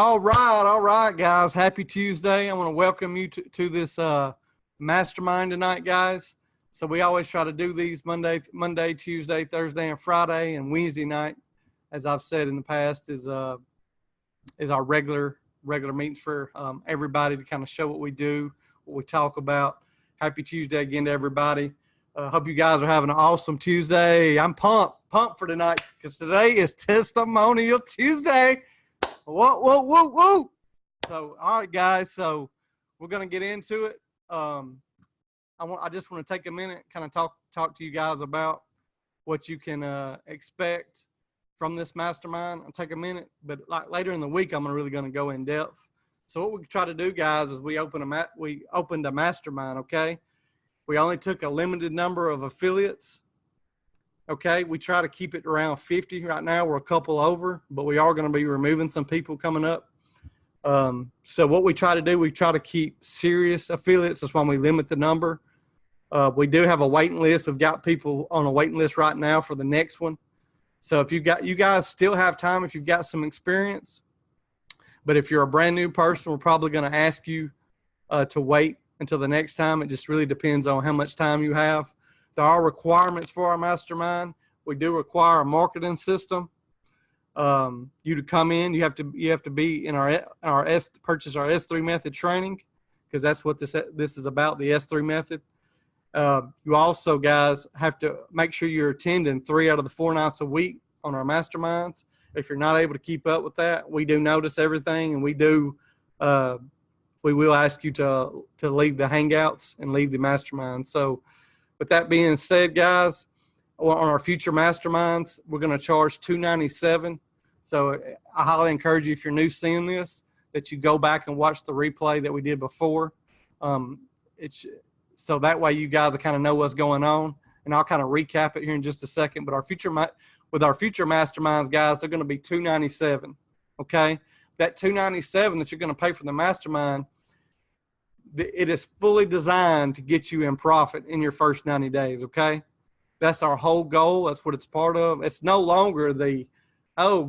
All right, guys. Happy Tuesday. I want to welcome you to this mastermind tonight, guys. So we always try to do these Monday, Tuesday, Thursday, and Friday, and Wednesday night, as I've said in the past, is our regular meetings for everybody to kind of show what we do, what we talk about. Happy Tuesday again to everybody. Hope you guys are having an awesome Tuesday. I'm pumped for tonight because today is Testimonial Tuesday. Whoa. So, all right, guys. So we're going to get into it. I just want to take a minute, kind of talk to you guys about what you can expect from this mastermind. I'll take a minute, but like later in the week, I'm really going to go in depth. So what we try to do, guys, is we opened a mastermind. Okay, we only took a limited number of affiliates. Okay, we try to keep it around 50. Right now, we're a couple over, but we are going to be removing some people coming up. So what we try to do, we try to keep serious affiliates. That's why we limit the number. We do have a waiting list. We've got people on a waiting list right now for the next one. So if you guys still have time, if you've got some experience, but if you're a brand new person, we're probably going to ask you to wait until the next time. It just really depends on how much time you have. There are requirements for our mastermind. We do require a marketing system. You to come in, you have to be in purchase our S3 method training, because that's what this is about, the S3 method. You also, guys, have to make sure you're attending 3 out of the 4 nights a week on our masterminds. If you're not able to keep up with that, we do notice everything, and we will ask you to leave the hangouts and leave the mastermind. So with that being said, guys, on our future masterminds, we're going to charge $297. So I highly encourage you, if you're new seeing this, that you go back and watch the replay that we did before. So that way you guys will kind of know what's going on, and I'll kind of recap it here in just a second. But with our future masterminds, guys, they're going to be $297. Okay, that $297 that you're going to pay for the mastermind, it is fully designed to get you in profit in your first 90 days. Okay, that's our whole goal. That's what it's part of. It's no longer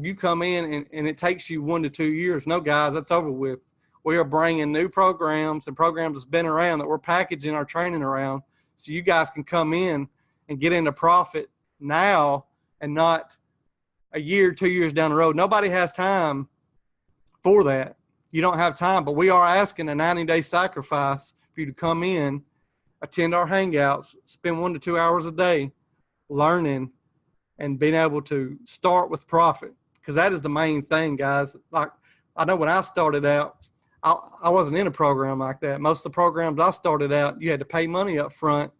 you come in and it takes you 1 to 2 years. No, guys, that's over with. We are bringing new programs and programs that's been around that we're packaging our training around, so you guys can come in and get into profit now and not a year, 2 years down the road. Nobody has time for that. You don't have time, but we are asking a 90-day sacrifice for you to come in, attend our hangouts, spend 1 to 2 hours a day learning and being able to start with profit, because that is the main thing, guys. Like, I know when I started out, I wasn't in a program like that. Most of the programs I started out, you had to pay money up front,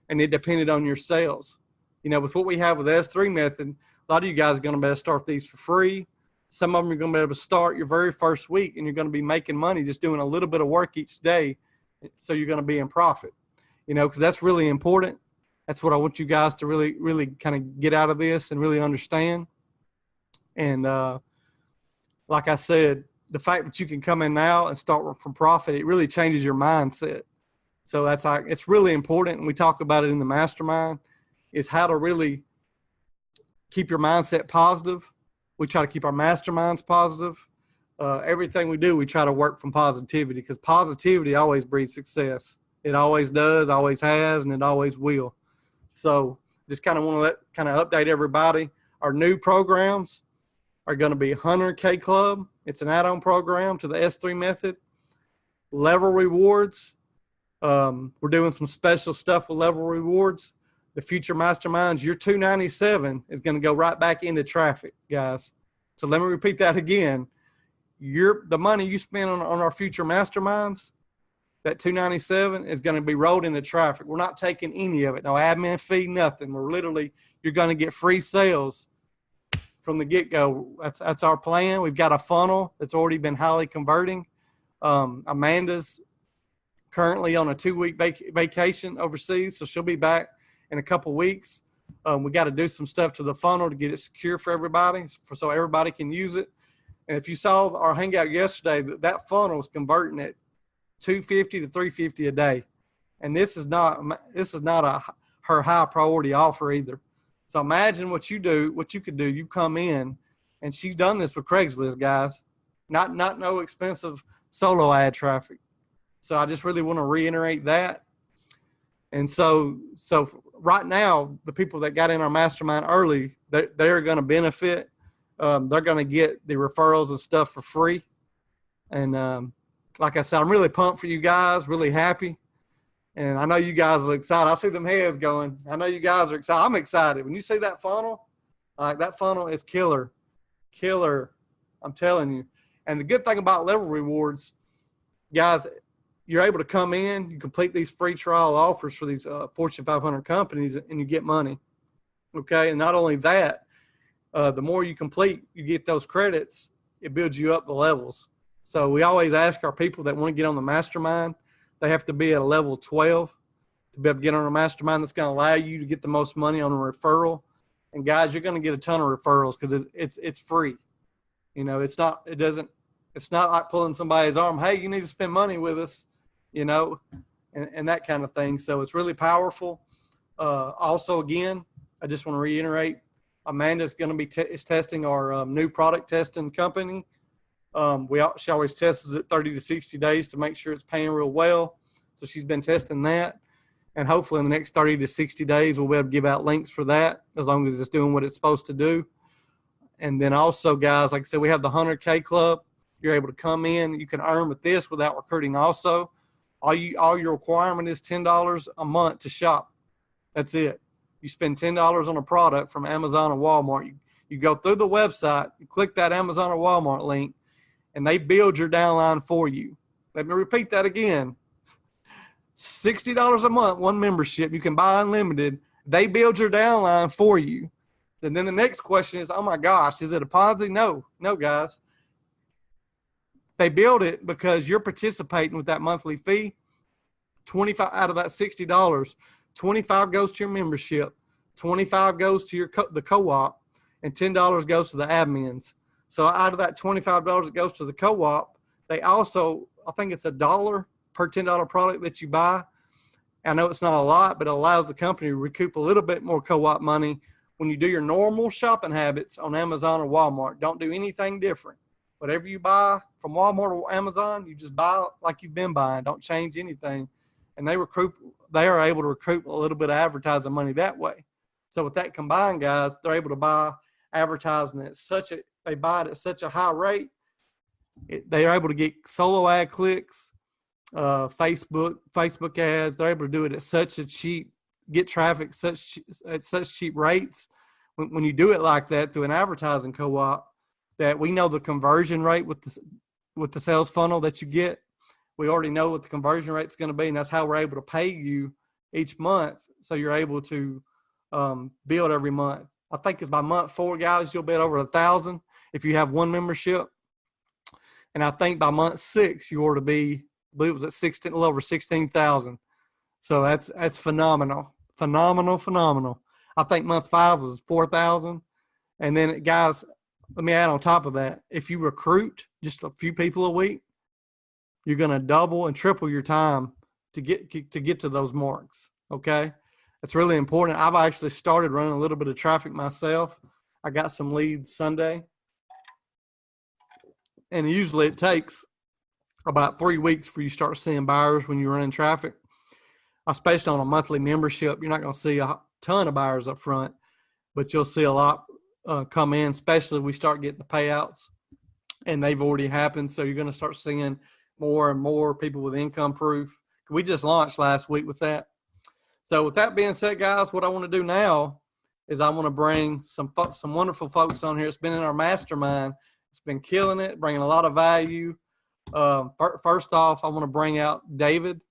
and it depended on your sales. With what we have with the S3 method, a lot of you guys are going to be able to start these for free. Some of them you're going to be able to start your very first week, and you're going to be making money just doing a little bit of work each day, so you're going to be in profit, because that's really important. That's what I want you guys to really, really kind of get out of this and really understand. And like I said, the fact that you can come in now and start from profit, it really changes your mindset. So it's really important. And we talk about it in the mastermind, is how to really keep your mindset positive. We try to keep our masterminds positive. Everything we do, we try to work from positivity, because positivity always breeds success. It always does, always has, and it always will. So just kind of want to update everybody. Our new programs are going to be Hunter K Club. It's an add-on program to the S3 method. Level rewards. We're doing some special stuff with level rewards. The future masterminds, your $297 is going to go right back into traffic, guys. So let me repeat that again. The money you spend on our future masterminds, that $297 is going to be rolled into traffic. We're not taking any of it. No admin fee, nothing. You're going to get free sales from the get-go. That's our plan. We've got a funnel that's already been highly converting. Amanda's currently on a 2-week vacation overseas, so she'll be back in a couple weeks. We got to do some stuff to the funnel to get it secure for everybody, so everybody can use it. And if you saw our hangout yesterday, that funnel was converting at $250 to $350 a day, and this is not her high priority offer either. So imagine what you could do. You come in, and she's done this with Craigslist, guys. not no expensive solo ad traffic. So I just really want to reiterate that. And so right now, the people that got in our mastermind early, they're going to benefit. They're going to get the referrals and stuff for free. And like I said, I'm really pumped for you guys, really happy. And I know you guys are excited. I see them heads going. I know you guys are excited. I'm excited. When you see that funnel, that funnel is killer. Killer. I'm telling you. And the good thing about Level Rewards, guys, you're able to come in, you complete these free trial offers for these Fortune 500 companies, and you get money. Okay. And not only that, the more you complete, you get those credits, it builds you up the levels. So we always ask our people that want to get on the mastermind, they have to be at a level 12 to be able to get on a mastermind that's going to allow you to get the most money on a referral. And guys, you're going to get a ton of referrals because it's free. You know, it's not like pulling somebody's arm. Hey, you need to spend money with us, you know, and that kind of thing. So it's really powerful. Also, again, I just want to reiterate, Amanda's going to be is testing our new product testing company. She always tests it 30 to 60 days to make sure it's paying real well. So she's been testing that. And hopefully in the next 30 to 60 days, we'll be able to give out links for that as long as it's doing what it's supposed to do. And then also, guys, like I said, we have the 100K Club. You're able to come in. You can earn with this without recruiting also. All your requirement is $10 a month to shop. That's it. You spend $10 on a product from Amazon or Walmart. You go through the website, you click that Amazon or Walmart link, and they build your downline for you. Let me repeat that again. $60 a month, one membership. You can buy unlimited. They build your downline for you. And then the next question is, oh my gosh, is it a Ponzi? No, guys. They build it because you're participating with that monthly fee. 25 out of that $60, 25 goes to your membership, 25 goes to the co-op, and $10 goes to the admins. So out of that $25 that goes to the co-op, they also, I think it's $1 per $10 product that you buy. I know it's not a lot, but it allows the company to recoup a little bit more co-op money when you do your normal shopping habits on Amazon or Walmart. Don't do anything different. Whatever you buy from Walmart or Amazon, you just buy like you've been buying. Don't change anything. And they are able to recoup a little bit of advertising money that way. So with that combined, guys, they're able to buy advertising they buy it at such a high rate. They are able to get solo ad clicks, Facebook ads. They're able to do it at get traffic at such cheap rates. When you do it like that through an advertising co-op, that we know the conversion rate with the sales funnel that you get. We already know what the conversion rate is going to be, and that's how we're able to pay you each month. So you're able to build every month. I think it's by month 4, guys, you'll build over 1,000 if you have one membership. And I think by month 6, you ought to be, I believe it was at a little over 16,000. So that's phenomenal. Phenomenal. I think month 5 was 4,000. And then, guys, let me add on top of that, if you recruit just a few people a week, you're going to double and triple your time to get to those marks. Okay. It's really important. I've actually started running a little bit of traffic myself. I got some leads Sunday, and usually it takes about 3 weeks for you to start seeing buyers when you're running traffic, especially on a monthly membership. You're not going to see a ton of buyers up front, but you'll see a lot come in, especially if we start getting the payouts, and they've already happened. So you're going to start seeing more and more people with income proof. We just launched last week with that. So with that being said, guys, what I want to do now is I want to bring some wonderful folks on here. It's been in our mastermind. It's been killing it, bringing a lot of value. First off, I want to bring out David.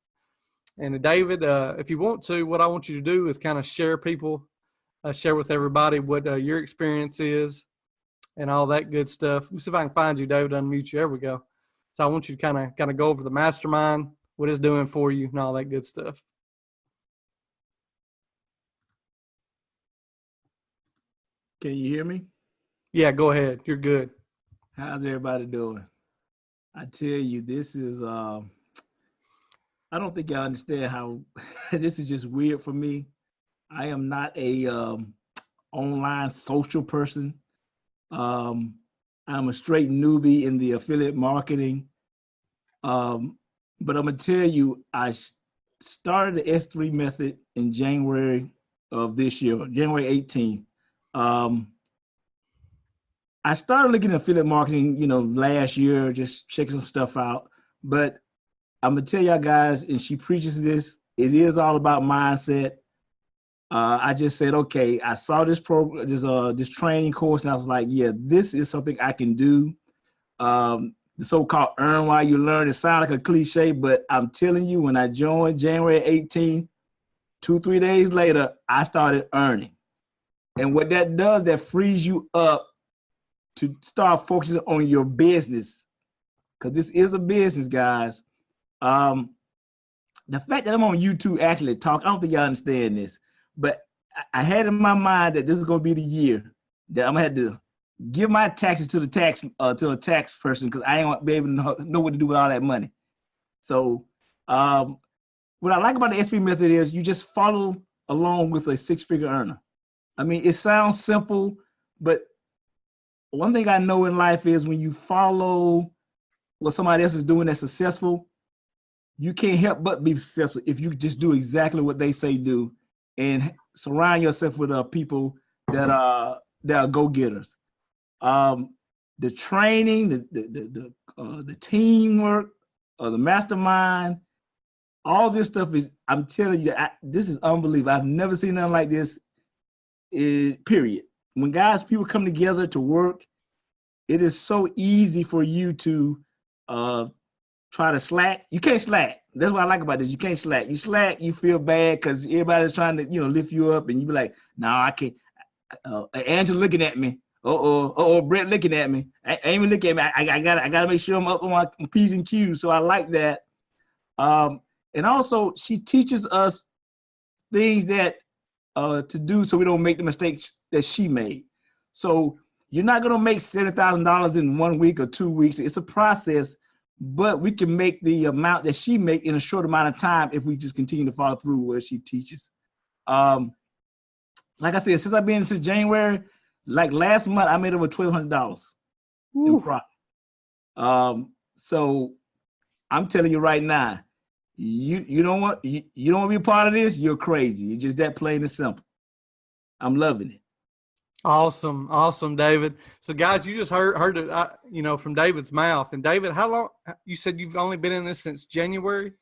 And David, if you want to, what I want you to do is kind of share with everybody what your experience is and all that good stuff. Let me see if I can find you, David, unmute you. There we go. So I want you to kind of go over the mastermind, what it's doing for you, and all that good stuff. Can you hear me? Yeah, go ahead. You're good. How's everybody doing? I tell you, this is, I don't think y'all understand how, this is just weird for me. I am not a online social person. I I'm a straight newbie in the affiliate marketing. But I'm gonna tell you, I started the S3 method in January of this year, January 18th. I started looking at affiliate marketing, last year, just checking some stuff out. But I'm gonna tell y'all guys, and she preaches this, it is all about mindset. I just said, okay, I saw this program, this training course, and I was like, yeah, this is something I can do. The so-called earn while you learn, it sounds like a cliche, but I'm telling you, when I joined January 18th, 2-3 days later, I started earning. And what that does, that frees you up to start focusing on your business, because this is a business, guys. The fact that I'm on YouTube actually talk, I don't think y'all understand this, but I had in my mind that this is going to be the year that I'm going to have to give my taxes to the tax person, because I ain't going to be able to know what to do with all that money. So what I like about the S3 method is you just follow along with a six-figure earner. I mean, it sounds simple, but one thing I know in life is when you follow what somebody else is doing that's successful, you can't help but be successful if you just do exactly what they say do and surround yourself with people that are go-getters. The training, the teamwork, the mastermind, all this stuff is, I'm telling you, this is unbelievable. I've never seen nothing like this, period. When people come together to work, it is so easy for you to try to slack. You can't slack. That's what I like about this. You can't slack. You slack, you feel bad because everybody's trying to, lift you up, and you be like, no, I can't. Angela looking at me. Brett looking at me. Amy looking at me. I gotta make sure I'm up on my P's and Q's. So I like that. And also she teaches us things that to do so we don't make the mistakes that she made. So you're not gonna make $70,000 in 1 week or 2 weeks. It's a process, but we can make the amount that she make in a short amount of time if we just continue to follow through what she teaches. Like I said, since I've been since January, like last month, I made over $1,200 in profit. So I'm telling you right now, you don't want to be a part of this. You're crazy. It's just that plain and simple. I'm loving it. Awesome, David. So, guys, you just heard it, from David's mouth. And David, how long? You said you've only been in this since January.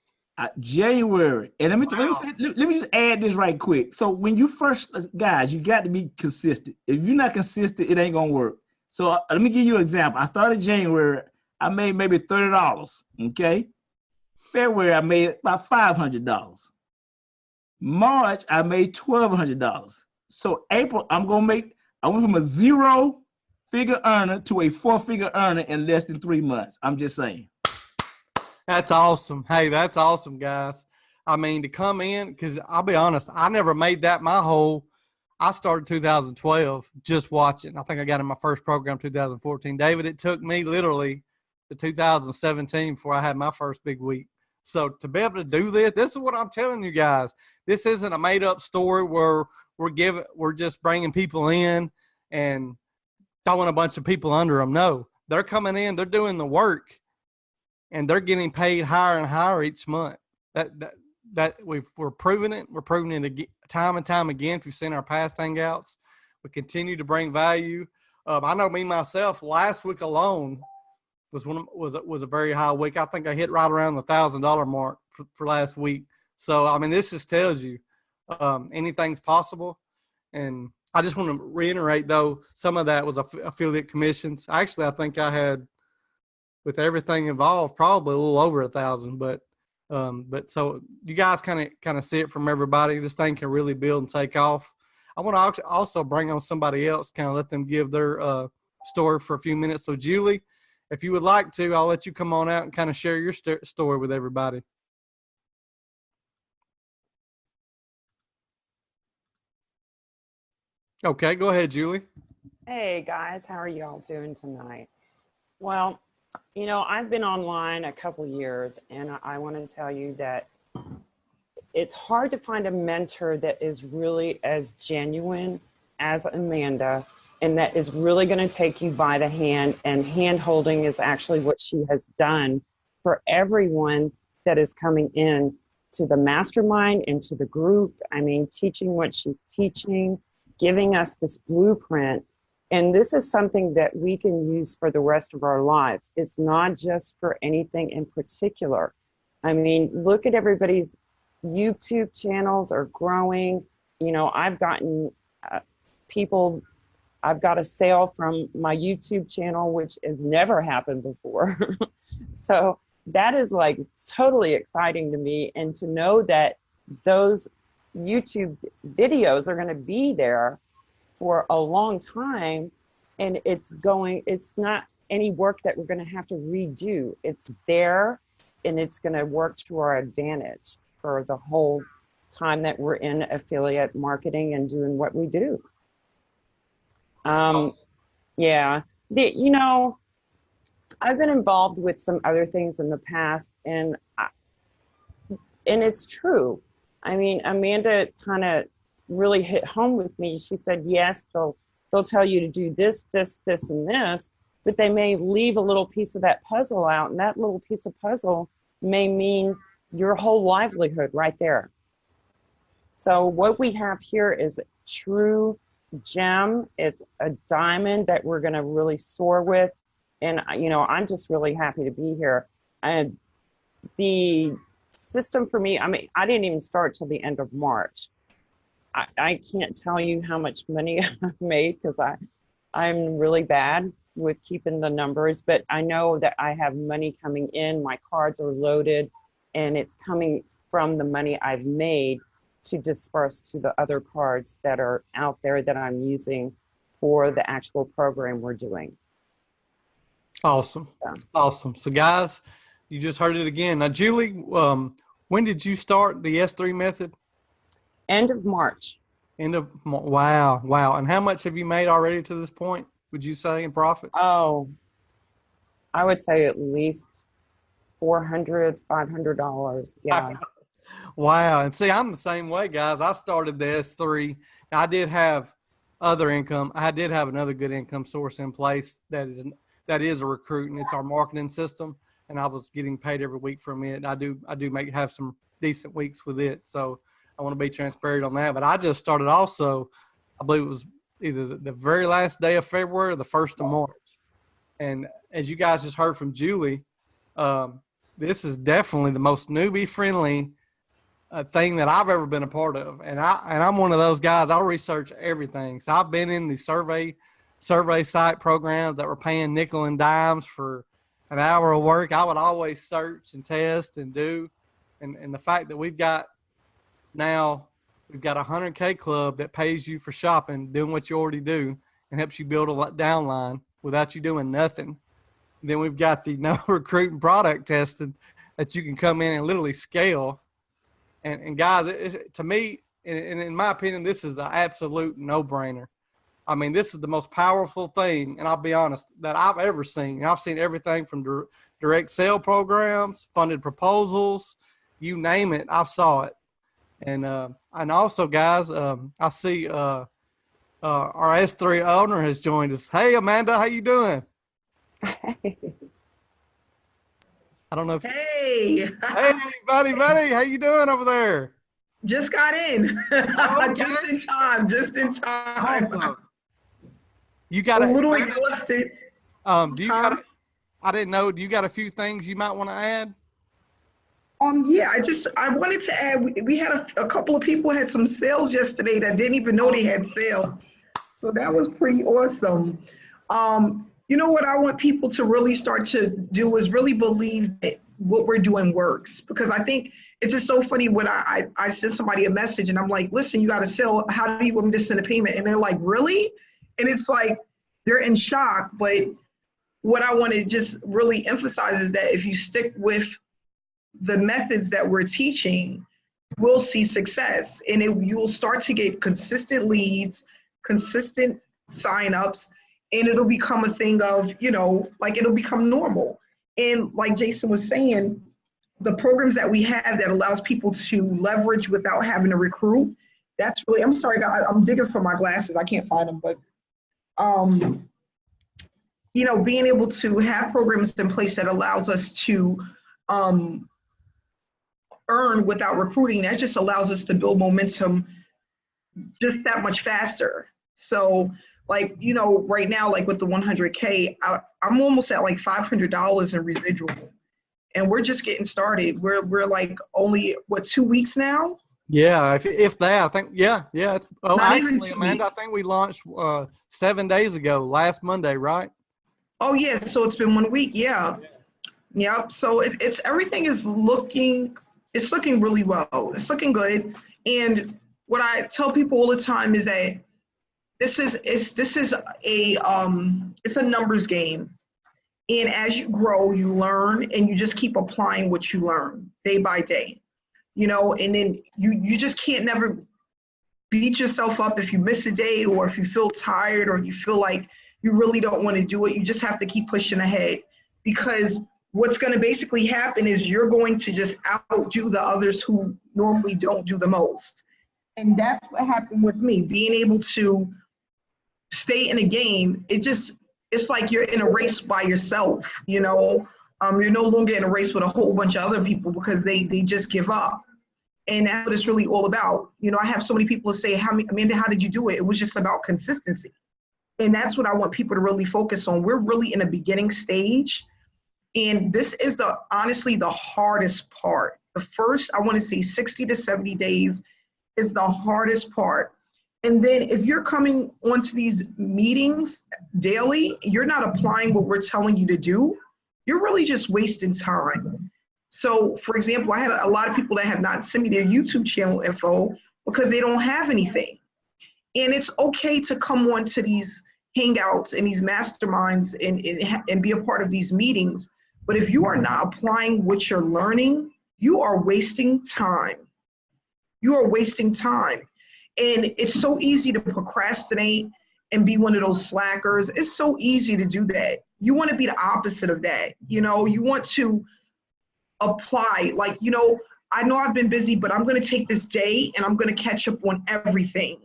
January. And let me just add this right quick. So when you first, guys, you got to be consistent. If you're not consistent, it ain't gonna work. So let me give you an example. I started January. I made maybe $30. Okay. February, I made about $500. March, I made $1,200. So April, I went from a 0-figure earner to a 4-figure earner in less than 3 months. I'm just saying. That's awesome. Hey, that's awesome, guys. I mean, to come in, because I'll be honest, I never made that I started 2012 just watching. I think I got in my first program 2014. David, it took me literally to 2017 before I had my first big week. So to be able to do this is what I'm telling you guys. This isn't a made-up story where we're just bringing people in and throwing a bunch of people under them. No, they're coming in, they're doing the work, and they're getting paid higher and higher each month. That we're proving it. We're proving it time and time again. If you've seen our past hangouts, we continue to bring value. I know me myself. Last week alone was a very high week. I think I hit right around the $1,000 mark for last week. So I mean, this just tells you anything's possible. And I just want to reiterate, though, some of that was affiliate commissions. Actually, I think I had, with everything involved, probably a little over 1,000. But so you guys kind of see it from everybody. This thing can really build and take off. I want to also bring on somebody else, kind of let them give their story for a few minutes. So Julie, if you would like to, I'll let you come on out and kind of share your story with everybody. Okay, go ahead, Julie. Hey guys, how are you all doing tonight? Well, I've been online a couple years, and I want to tell you that it's hard to find a mentor that is really as genuine as Amanda and that is really going to take you by the hand. And hand holding is actually what she has done for everyone that is coming in to the mastermind and to the group. I mean, teaching what she's teaching, giving us this blueprint. And this is something that we can use for the rest of our lives. It's not just for anything in particular. I mean, look at everybody's YouTube channels are growing. You know, I've gotten people, I've got a sale from my YouTube channel, which has never happened before. So that is like totally exciting to me. And to know that those YouTube videos are going to be there for a long time, and it's not any work that we're going to have to redo. It's there, and it's going to work to our advantage for the whole time that we're in affiliate marketing and doing what we do. Yeah, you know, I've been involved with some other things in the past, and it's true. I mean, Amanda kind of really hit home with me. She said, yes, they'll tell you to do this, this, this, and this, but they may leave a little piece of that puzzle out, and that little piece of puzzle may mean your whole livelihood right there. So what we have here is a true gem. It's a diamond that we're going to really soar with. And, you know, I'm just really happy to be here. And the system for me, I mean, I didn't even start till the end of March. I can't tell you how much money I've made, because I'm really bad with keeping the numbers, but I know that I have money coming in. My cards are loaded, and it's coming from the money I've made to disperse to the other cards that are out there that I'm using for the actual program we're doing. Awesome. Yeah. Awesome. So guys, you just heard it again. Now, Julie, when did you start the S3 method? End of March. Wow. Wow. And how much have you made already to this point, would you say, in profit? Oh, I would say at least $400, $500. Yeah. Wow. And see, I'm the same way, guys. I started the S3. Now, I did have other income. I did have another good income source in place that is a recruit, and it's our marketing system. And I was getting paid every week from it. I do have some decent weeks with it. So I want to be transparent on that. But I just started also, I believe it was either the very last day of February or the 1st of March. And as you guys just heard from Julie, this is definitely the most newbie-friendly thing that I've ever been a part of. And I'm one of those guys, I'll research everything. So I've been in the survey site programs that were paying nickel and dimes for an hour of work. I would always search and test and do. And the fact that we've got a 100K club that pays you for shopping, doing what you already do, and helps you build a downline without you doing nothing. And then we've got the no recruiting product testing that you can come in and literally scale. And guys, to me, and in my opinion, this is an absolute no-brainer. I mean, this is the most powerful thing, and I'll be honest, that I've ever seen. And I've seen everything from direct sale programs, funded proposals, you name it, I saw it. And also, guys, I see our S3 owner has joined us. Hey, Amanda, how you doing? I don't know if Hey. Hey, buddy, how you doing over there? Just got in. Okay. Just in time. Awesome. You got a little exhausted. I didn't know, do you got a few things you might want to add? Yeah, I wanted to add, we had a couple of people had some sales yesterday that didn't even know they had sales. So that was pretty awesome. You know what I want people to really start to do is really believe that what we're doing works, because I think it's just so funny when I send somebody a message and I'm like, listen, you got to sell. How do you want me to send a payment? And they're like, really? And it's like, they're in shock. But what I want to just really emphasize is that if you stick with the methods that we're teaching, we'll see success. And you'll start to get consistent leads, consistent signups, and it'll become a thing of, like it'll become normal. And like Jason was saying, the programs that we have that allows people to leverage without having to recruit, that's really, I'm sorry, I'm digging for my glasses. I can't find them, but You know, being able to have programs in place that allows us to earn without recruiting, that just allows us to build momentum just that much faster. So like, you know, right now, like with the 100K, I'm almost at like $500 in residual, and we're just getting started. We're like only, what, 2 weeks now? Yeah, if that, I think, yeah. It's, oh, Not even actually, 2 Amanda, I weeks. think we launched 7 days ago, last Monday, right? Oh yeah, so it's been 1 week, yeah. Yep, so it's everything is looking, it's looking really well. It's looking good. And what I tell people all the time is that this is it's a numbers game. And as you grow, you learn, and you just keep applying what you learn day by day. You know, and then you just can't never beat yourself up if you miss a day, or if you feel tired, or you feel like you really don't want to do it. You just have to keep pushing ahead, because what's going to basically happen is you're going to just outdo the others who normally don't do the most. And that's what happened with me. Being able to stay in a game, it's like you're in a race by yourself, you know. You're no longer in a race with a whole bunch of other people, because they just give up. And that's what it's really all about. You know, I have so many people say, Amanda, how did you do it? It was just about consistency. And that's what I want people to really focus on. We're really in a beginning stage. And this is honestly the hardest part. The first, I want to say 60 to 70 days is the hardest part. And then if you're coming onto these meetings daily, you're not applying what we're telling you to do, you're really just wasting time. So for example, I had a lot of people that have not sent me their YouTube channel info because they don't have anything. And it's okay to come on to these hangouts and these masterminds and be a part of these meetings. But if you are not applying what you're learning, you are wasting time. You are wasting time. And it's so easy to procrastinate and be one of those slackers. It's so easy to do that. You want to be the opposite of that. You know, you want to apply, like, you know I've been busy, but I'm going to take this day and I'm going to catch up on everything,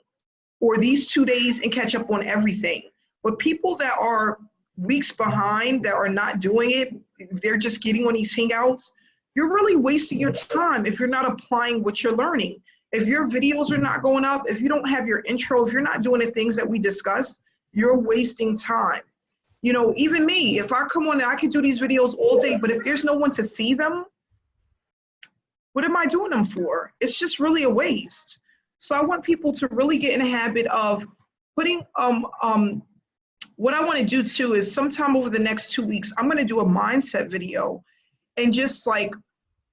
or these 2 days and catch up on everything. But people that are weeks behind, that are not doing it, they're just getting on these hangouts, you're really wasting your time if you're not applying what you're learning. If your videos are not going up, if you don't have your intro, if you're not doing the things that we discussed, you're wasting time. You know, even me, if I come on and I can do these videos all day, but if there's no one to see them, what am I doing them for? It's just really a waste. So I want people to really get in a habit of putting, what I want to do too is sometime over the next 2 weeks, I'm going to do a mindset video and just like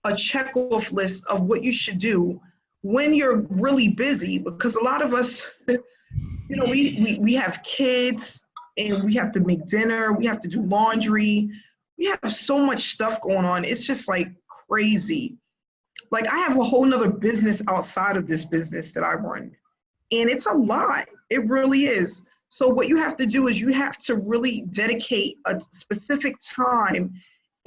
a check-off list of what you should do when you're really busy, because a lot of us, you know, we have kids and we have to make dinner, we have to do laundry, we have so much stuff going on. It's just like crazy. Like I have a whole nother business outside of this business that I run, and it's a lot. It really is. So what you have to do is you have to really dedicate a specific time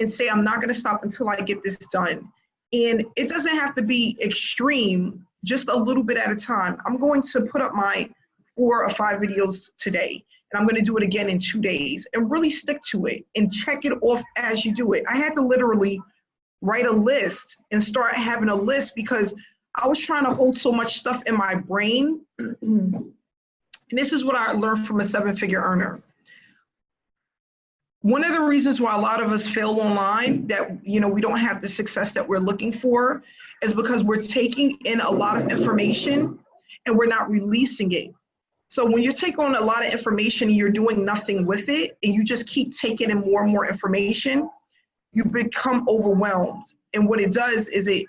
and say, I'm not going to stop until I get this done. And it doesn't have to be extreme, just a little bit at a time. I'm going to put up my 4 or 5 videos today, and I'm going to do it again in 2 days, and really stick to it and check it off as you do it. I had to literally write a list and start having a list because I was trying to hold so much stuff in my brain. And this is what I learned from a 7-figure earner. One of the reasons why a lot of us fail online, that, you know, we don't have the success that we're looking for, is because we're taking in a lot of information and we're not releasing it. So when you take on a lot of information and you're doing nothing with it, and you just keep taking in more and more information, you become overwhelmed. And what it does is it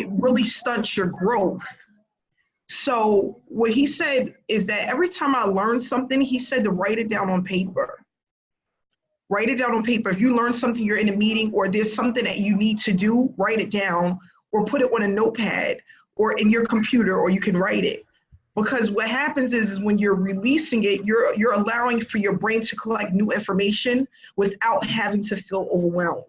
really stunts your growth. So what he said is that every time I learn something, he said to write it down on paper. Write it down on paper. If you learn something, you're in a meeting, or there's something that you need to do, write it down, or put it on a notepad or in your computer, or you can write it. Because what happens is when you're releasing it, you're allowing for your brain to collect new information without having to feel overwhelmed.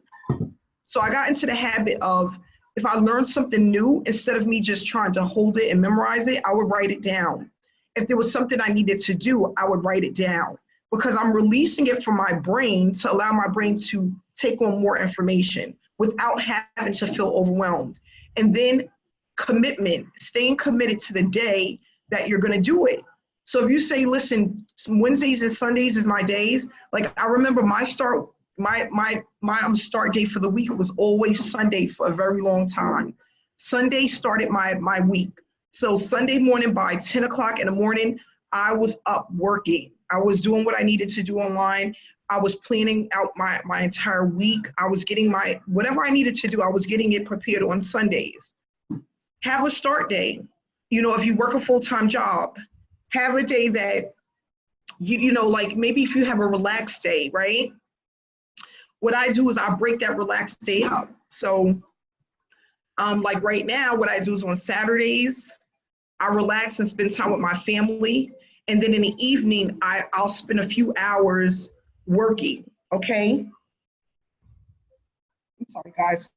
So I got into the habit of, if I learned something new, instead of me just trying to hold it and memorize it, I would write it down. if there was something I needed to do, I would write it down because I'm releasing it from my brain to allow my brain to take on more information without having to feel overwhelmed. And then commitment, staying committed to the day that you're going to do it. So if you say, listen, Wednesdays and Sundays is my days, like I remember my start date for the week was always Sunday for a very long time. Sunday started my week. So Sunday morning by 10 o'clock in the morning, I was up working. I was doing what I needed to do online. I was planning out my entire week. I was getting whatever I needed to do, I was getting it prepared on Sundays. Have a start day. You know, if you work a full-time job, have a day that, you know, like maybe if you have a relaxed day, right? What I do is I break that relaxed day up. So like right now, what I do is on Saturdays, I relax and spend time with my family. And then in the evening, I'll spend a few hours working, okay? I'm sorry, guys.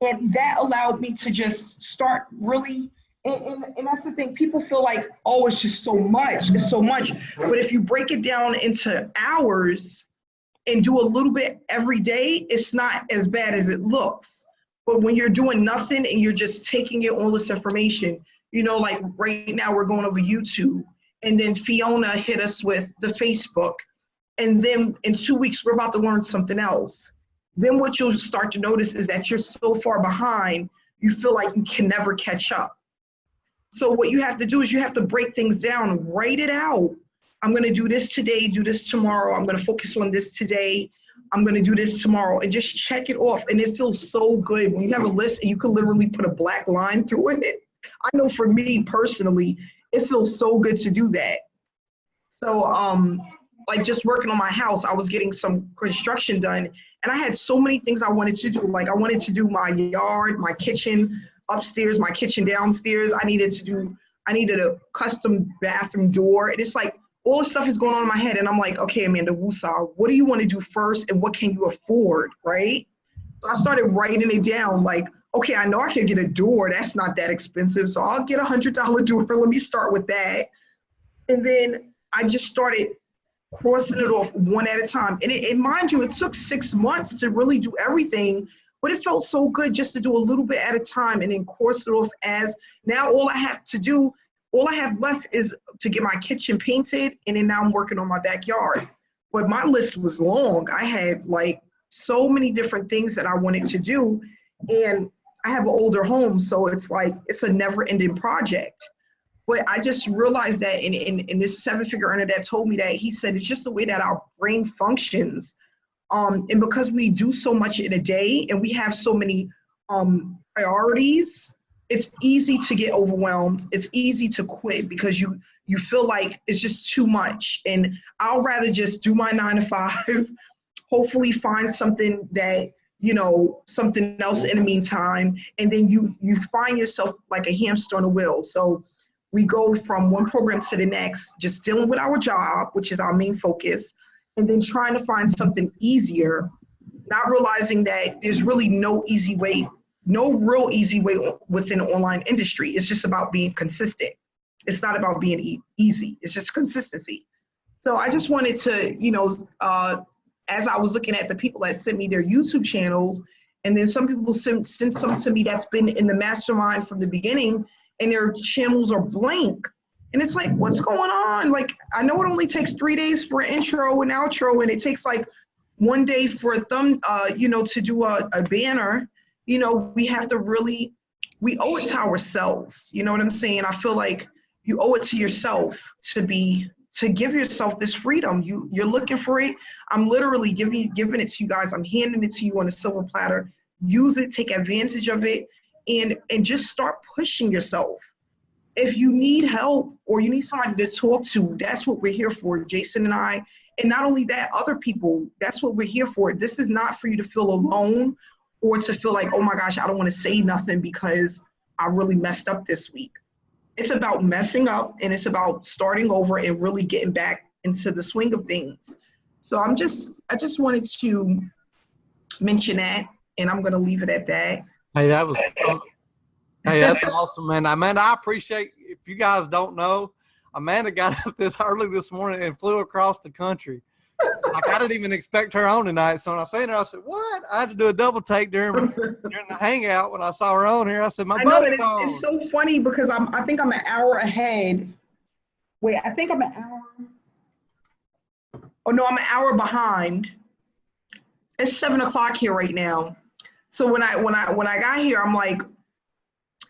And that allowed me to just start really, and that's the thing, people feel like, oh, it's just so much, it's so much. But if you break it down into hours and do a little bit every day, it's not as bad as it looks. But when you're doing nothing and you're just taking in all this information, you know, like right now we're going over YouTube, and then Fiona hit us with the Facebook. And then in 2 weeks, we're about to learn something else. Then what you'll start to notice is that you're so far behind, you feel like you can never catch up. So what you have to do is you have to break things down, write it out. I'm gonna do this today, do this tomorrow. I'm gonna focus on this today. I'm gonna do this tomorrow, and just check it off. And it feels so good when you have a list and you can literally put a black line through it. I know for me personally, it feels so good to do that. So like just working on my house, I was getting some construction done, and I had so many things I wanted to do. Like I wanted to do my yard, my kitchen upstairs, my kitchen downstairs. I needed a custom bathroom door. And it's like all this stuff is going on in my head. And I'm like, okay, Amanda Wusa, what do you want to do first and what can you afford, right? So I started writing it down like, okay, I know I can get a door. That's not that expensive. So I'll get $100 door. Let me start with that. And then I just started crossing it off one at a time. And mind you, it took 6 months to really do everything, but it felt so good just to do a little bit at a time and then cross it off as now all I have left is to get my kitchen painted, and then now I'm working on my backyard. But my list was long. I had like so many different things that I wanted to do, and I have an older home, so it's like it's a never-ending project. But I just realized that in this seven-figure earner that told me that, he said it's just the way that our brain functions. And because we do so much in a day and we have so many priorities, it's easy to get overwhelmed. It's easy to quit because you feel like it's just too much. And I'll rather just do my 9 to 5, hopefully find something that, you know, something else in the meantime. And then you find yourself like a hamster on a wheel. So we go from one program to the next, just dealing with our job, which is our main focus, and then trying to find something easier, not realizing that there's really no easy way, no real easy way within the online industry. It's just about being consistent. It's not about being easy. It's just consistency. So I just wanted to, you know, as I was looking at the people that sent me their YouTube channels, and then some people sent some to me that's been in the mastermind from the beginning, and their channels are blank. And it's like, what's going on? Like, I know it only takes 3 days for an intro and outro, and it takes like 1 day for a you know, to do a banner. You know, we have to really, we owe it to ourselves. You know what I'm saying? I feel like you owe it to yourself to give yourself this freedom. You're looking for it. I'm literally giving it to you guys. I'm handing it to you on a silver platter. Use it, take advantage of it, and just start pushing yourself. If you need help or you need somebody to talk to, that's what we're here for, Jason and I. And not only that, other people, that's what we're here for. This is not for you to feel alone or to feel like, oh my gosh, I don't want to say nothing because I really messed up this week. It's about messing up, and it's about starting over and really getting back into the swing of things. So I just wanted to mention that, and I'm going to leave it at that. Hey, that's awesome, man. I appreciate, if you guys don't know, Amanda got up this early this morning and flew across the country. Like, I didn't even expect her on tonight. So when I seen her, I said, what? I had to do a double take during the hangout when I saw her on here. I said, my I know, buddy's and on. it's so funny because I think I'm an hour ahead. Wait, I think I'm an hour. Oh no, I'm an hour behind. It's 7 o'clock here right now. So when I got here, I'm like,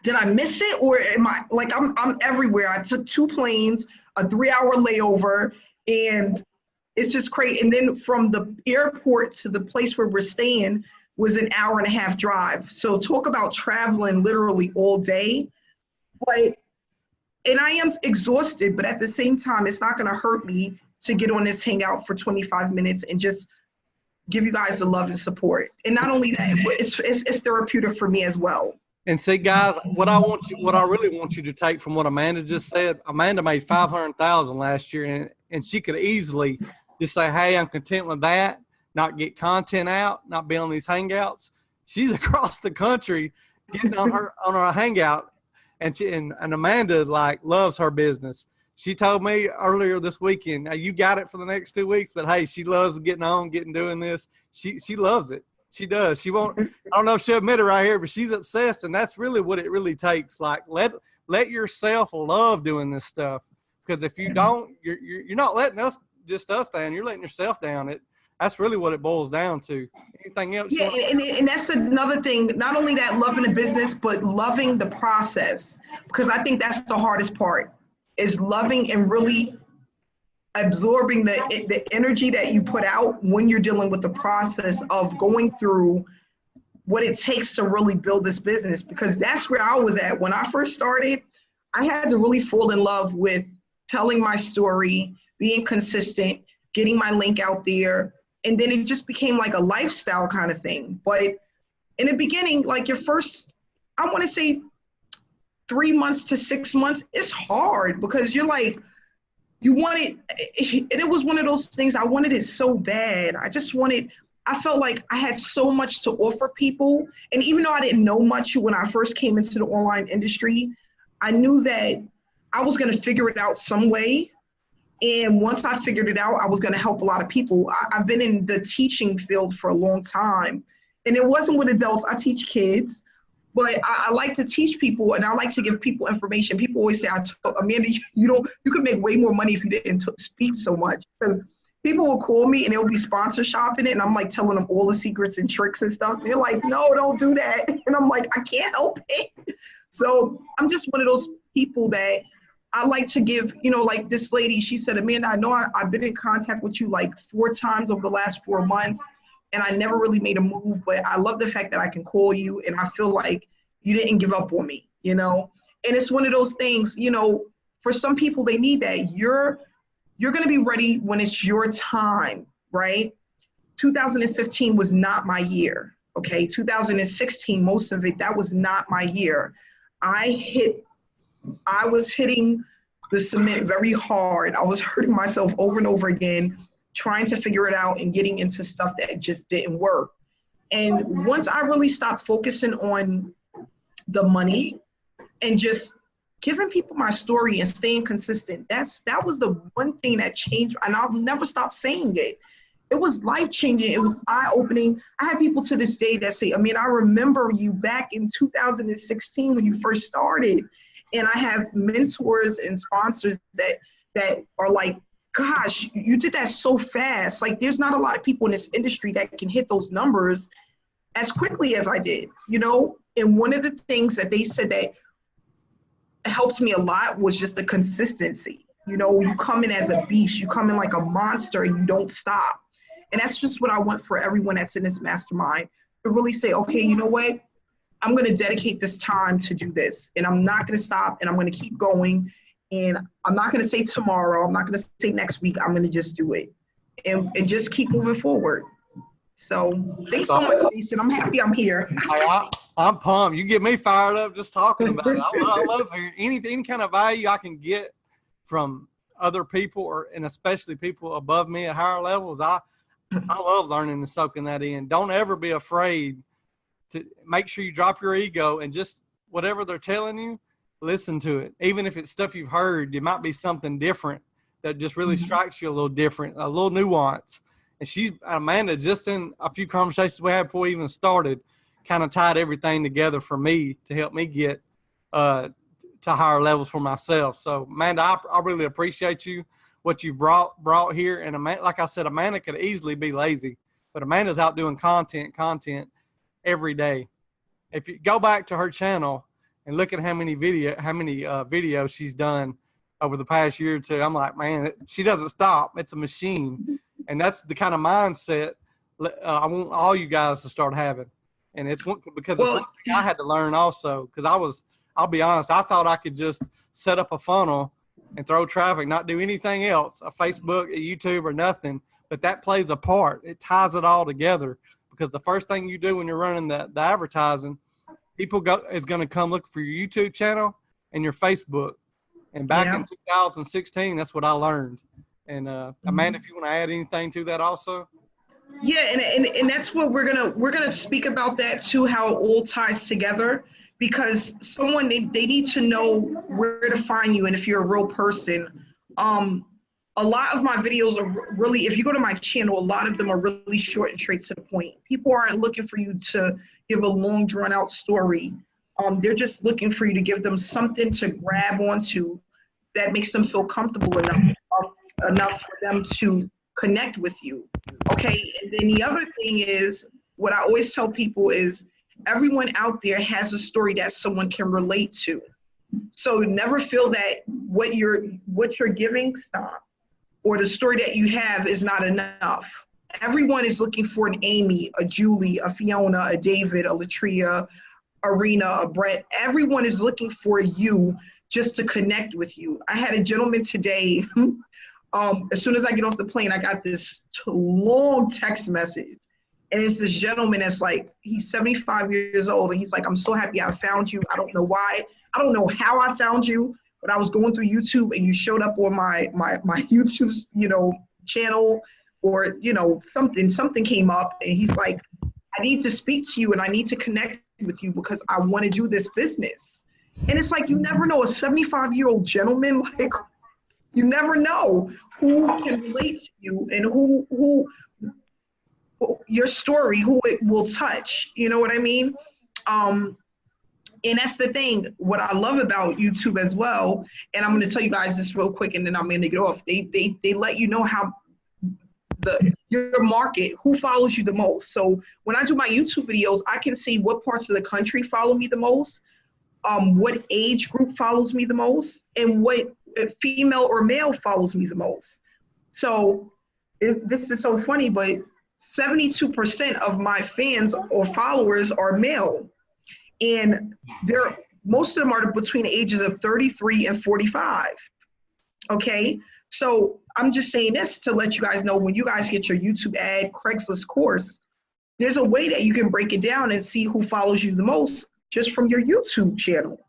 did I miss it, or am I like I'm everywhere? I took 2 planes, a 3-hour layover, and it's just crazy. And then from the airport to the place where we're staying was an 1.5-hour drive. So talk about traveling literally all day. But and I am exhausted, but at the same time, it's not going to hurt me to get on this hangout for 25 minutes and just give you guys the love and support. And not only that, but it's therapeutic for me as well. And see, guys, what I really want you to take from what Amanda just said, Amanda made $500,000 last year, and she could easily just say, hey, I'm content with that, not get content out, not be on these hangouts. She's across the country getting on her hangout, and Amanda like loves her business. She told me earlier this weekend, you got it for the next 2 weeks, but hey, she loves doing this. She loves it. She does. She won't. I don't know if she'll admit it right here, but she's obsessed, and that's really what it really takes. Like let yourself love doing this stuff, because if you don't, you're not letting us down. You're letting yourself down. That's really what it boils down to. Anything else? Yeah, and that's another thing. Not only that, loving the business, but loving the process, because I think that's the hardest part. Is loving and really absorbing the energy that you put out when you're dealing with the process of going through what it takes to really build this business. Because that's where I was at when I first started. I had to really fall in love with telling my story, being consistent, getting my link out there, and then it just became like a lifestyle kind of thing. But in the beginning, like your first, I want to say 3 months to 6 months, it's hard because you're like, you want it, and it was one of those things, I wanted it so bad. I felt like I had so much to offer people. And even though I didn't know much when I first came into the online industry, I knew that I was going to figure it out some way. And once I figured it out, I was going to help a lot of people. I've been in the teaching field for a long time, and it wasn't with adults. I teach kids. But I like to teach people, and I like to give people information. People always say, Amanda, you could make way more money if you didn't speak so much. Because people will call me and they'll be sponsor shopping it, and I'm like telling them all the secrets and tricks and stuff. They're like, no, don't do that. And I'm like, I can't help it. So I'm just one of those people that I like to give, like this lady, she said, Amanda, I know I've been in contact with you like 4 times over the last 4 months. And I never really made a move, but I love the fact that I can call you and I feel like you didn't give up on me, And it's one of those things, for some people, they need that. You're going to be ready when it's your time, right? 2015 was not my year, okay? 2016, most of it, that was not my year. I was hitting the cement very hard. I was hurting myself over and over again, trying to figure it out and getting into stuff that just didn't work. And once I really stopped focusing on the money and just giving people my story and staying consistent, that was the one thing that changed, and I'll never stop saying it. It was life-changing. It was eye-opening. I have people to this day that say, I remember you back in 2016 when you first started. And I have mentors and sponsors that are like, gosh, you did that so fast. Like, there's not a lot of people in this industry that can hit those numbers as quickly as I did, And one of the things that they said that helped me a lot was just the consistency. You come in as a beast, you come in like a monster and you don't stop. And that's just what I want for everyone that's in this mastermind, to really say, okay, you know what? I'm going to dedicate this time to do this, and I'm not going to stop, and I'm going to keep going. And I'm not going to say tomorrow. I'm not going to say next week. I'm going to just do it and just keep moving forward. So thanks so much, Jason. I'm happy I'm here. I'm pumped. You get me fired up just talking about it. I love hearing any kind of value I can get from other people, and especially people above me at higher levels. I love learning and soaking that in. Don't ever be afraid to make sure you drop your ego and just whatever they're telling you, listen to it. Even if it's stuff you've heard, it might be something different that just really strikes you a little different, a little nuance. And Amanda, just in a few conversations we had before we even started, kind of tied everything together for me to help me get to higher levels for myself. So, Amanda, I really appreciate you, what you've brought here. And Amanda, like I said, Amanda could easily be lazy, but Amanda's out doing content every day. If you go back to her channel and look at how many videos she's done over the past year or two, I'm like, man, she doesn't stop. It's a machine. And that's the kind of mindset I want all you guys to start having. And it's because it's one thing I had to learn also, because I'll be honest, I thought I could just set up a funnel and throw traffic, not do anything else, a Facebook, a YouTube, or nothing. But that plays a part. It ties it all together, because the first thing you do when you're running the advertising, people is going to come look for your YouTube channel and your Facebook. And back in 2016, that's what I learned. And Amanda, if you want to add anything to that also. Yeah, and that's what we're gonna speak about that too, how it all ties together, because someone they need to know where to find you, and if you're a real person. A lot of my videos are really, if you go to my channel, a lot of them are really short and straight to the point. People aren't looking for you to give a long drawn out story. They're just looking for you to give them something to grab onto that makes them feel comfortable enough for them to connect with you. Okay, and then the other thing is, what I always tell people is, everyone out there has a story that someone can relate to. So never feel that what you're giving, or the story that you have is not enough. Everyone is looking for an Amy, a Julie, a Fiona, a David, a Latria, a Rena, a Brett. Everyone is looking for you just to connect with you. I had a gentleman today, as soon as I get off the plane, I got this long text message. And it's this gentleman that's like, he's 75 years old. And he's like, I'm so happy I found you. I don't know why. I don't know how I found you, but I was going through YouTube and you showed up on my YouTube, channel, or, something came up, and he's like, I need to speak to you and I need to connect with you because I want to do this business. And it's like, you never know, a 75-year-old gentleman, like, you never know who can relate to you and who your story, who it will touch. You know what I mean? And that's the thing, what I love about YouTube as well, and I'm going to tell you guys this real quick and then I'm going to get off. They let you know how your market, who follows you the most. So when I do my YouTube videos, I can see what parts of the country follow me the most, what age group follows me the most, and what female or male follows me the most. So this is so funny, but 72% of my fans or followers are male. And most of them are between the ages of 33 and 45. Okay, so I'm just saying this to let you guys know, when you guys get your YouTube ad, Craigslist course, there's a way that you can break it down and see who follows you the most just from your YouTube channel.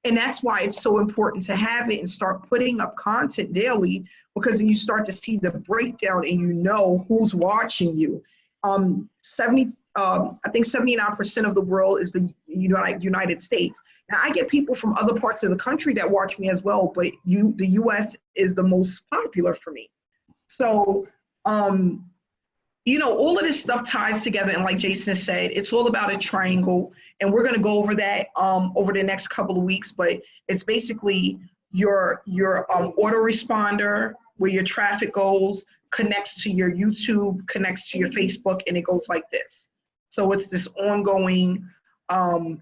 And that's why it's so important to have it and start putting up content daily, because then you start to see the breakdown and you know who's watching you. I think 79% of the world is the United States. Now, I get people from other parts of the country that watch me as well, but the US is the most popular for me. So, all of this stuff ties together. And like Jason said, it's all about a triangle. And we're going to go over that over the next couple of weeks. But it's basically your autoresponder, where your traffic goes, connects to your YouTube, connects to your Facebook, and it goes like this. So it's this ongoing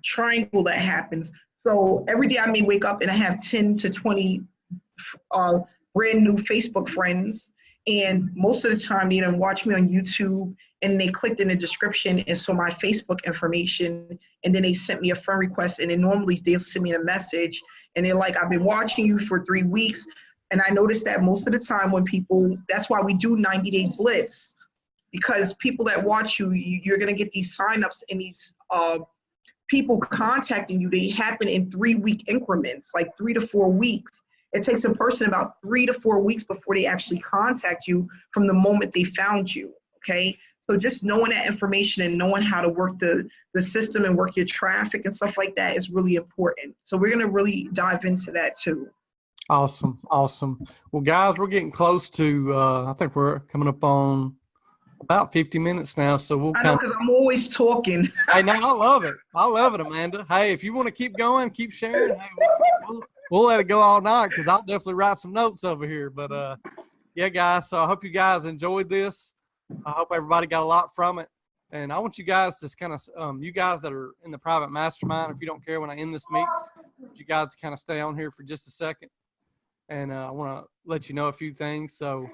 triangle that happens. So every day I may wake up and I have 10 to 20 brand new Facebook friends. And most of the time they didn't watch me on YouTube, and they clicked in the description and saw my Facebook information, and then they sent me a friend request, and then normally they'll send me a message and they're like, I've been watching you for 3 weeks. And I noticed that most of the time when people, that's why we do 90-day blitz, because people that watch you, you're going to get these signups and these people contacting you. They happen in 3-week increments, like 3 to 4 weeks. It takes a person about 3 to 4 weeks before they actually contact you from the moment they found you. Okay. So just knowing that information and knowing how to work the system and work your traffic and stuff like that is really important. So we're going to really dive into that too. Awesome. Well, guys, we're getting close to, I think we're coming up on about 50 minutes now. So we'll I know, because I'm always talking. Hey, no, I love it, Amanda. Hey, if you want to keep going, keep sharing, hey, we'll let it go all night, because I'll definitely write some notes over here. But yeah, guys, so I hope you guys enjoyed this. I hope everybody got a lot from it. And I want you guys to kind of, you guys that are in the private mastermind, if you don't care when I end this meet, you guys to kind of stay on here for just a second. And I want to let you know a few things. So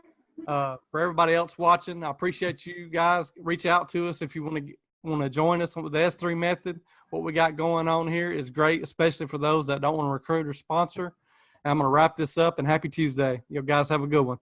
for everybody else watching, I appreciate you guys. Reach out to us if you want to join us with the S3 method. What we got going on here is great, especially for those that don't want to recruit or sponsor. And I'm going to wrap this up, and happy Tuesday. You guys have a good one.